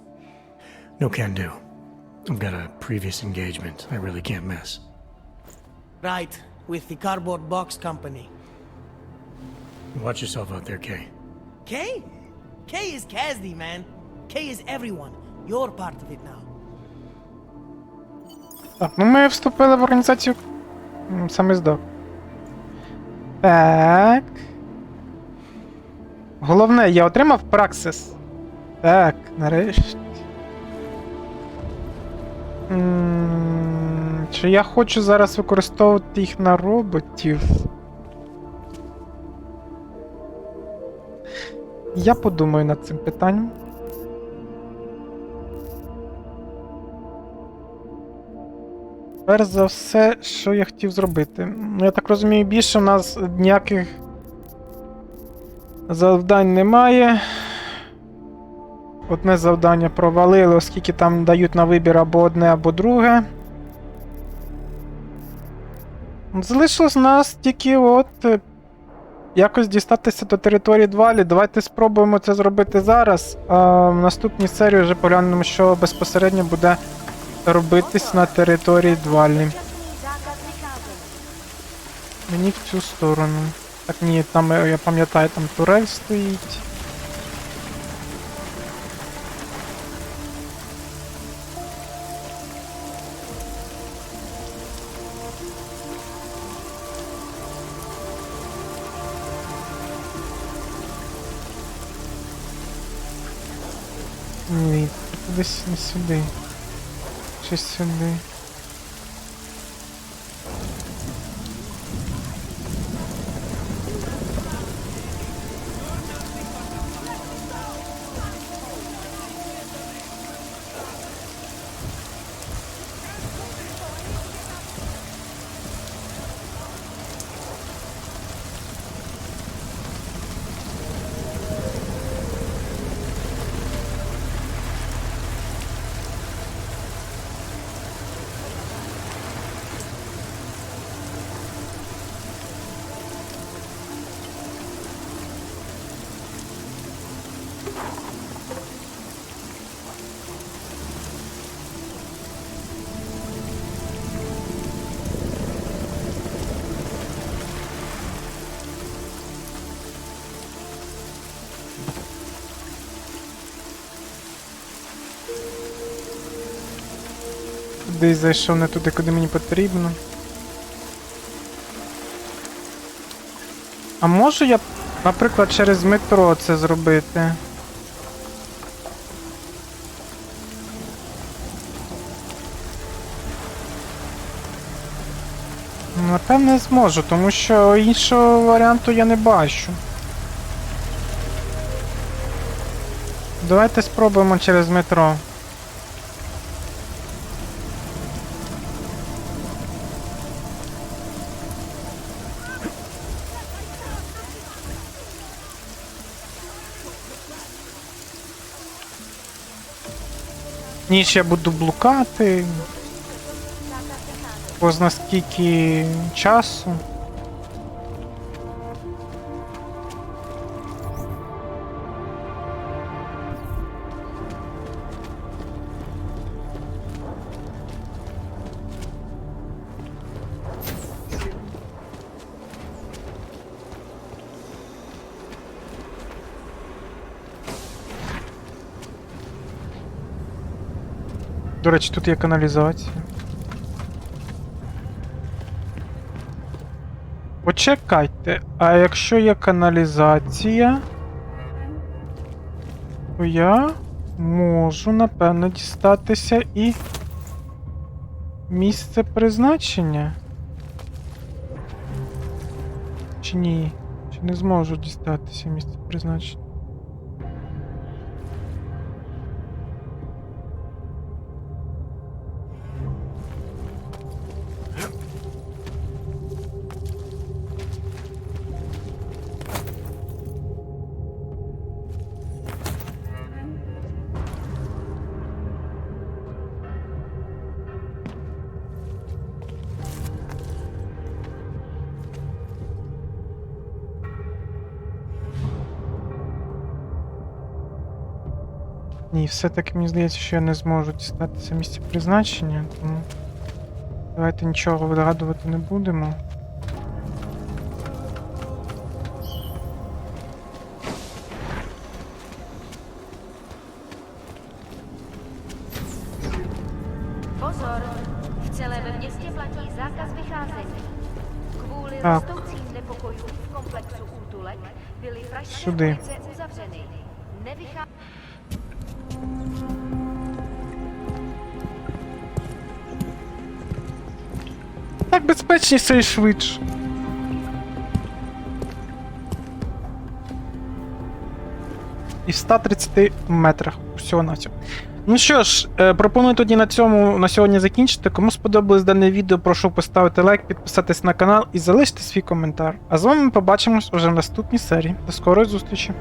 No can do. I've got a previous engagement I really can't miss. Right, with the cardboard box company. Watch yourself out there, Kay. Kay? Kay is Kazdi, man. Kay is everyone. You're part of it now. Так, ну ми вступили в організацію самиздок. Так. Головне, я отримав праксис. Так, нарешті. Чи я хочу зараз використовувати їх на роботів? Я подумаю над цим питанням. Перш за все, що я хотів зробити. Я так розумію, більше у нас ніяких завдань немає. Одне завдання провалили, оскільки там дають на вибір або одне, або друге. Залишилось нас тільки якось дістатися до території Двалі. Давайте спробуємо це зробити зараз. А в наступній серії вже поглянемо, що безпосередньо буде робитись на території Двалі. Мені в цю сторону. Так, ні, там, я пам'ятаю, там турель стоїть. Ні, десь не сюди. Чи сюди. Десь зайшов не туди, куди мені потрібно. А можу я, наприклад, через метро це зробити? Напевне зможу, тому що іншого варіанту я не бачу. Давайте спробуємо через метро. Ніж я буду блукати. Позна скільки часу. До речі, тут є каналізація. Почекайте, а якщо є каналізація, то я можу, напевно, дістатися і місце призначення. Чи ні? Чи не зможу дістатися місце призначення? Ні, все-таки мені здається, що я не зможу дістатися місця призначення, тому давайте нічого вигадувати не будемо. Pozor, v celém městě platí zákaz vycházení. Kvůli Tak. rostoucím nepokojům v komplexu útulek byly pražské Sudy. ulice uzavřeny. Так безпечніше і швидше. І в 130 метрах всього на цьому. Ну що ж, пропоную тоді на цьому на сьогодні закінчити. Кому сподобалось дане відео, прошу поставити лайк, підписатись на канал і залишити свій коментар. А з вами ми побачимось уже в наступній серії. До скорої зустрічі!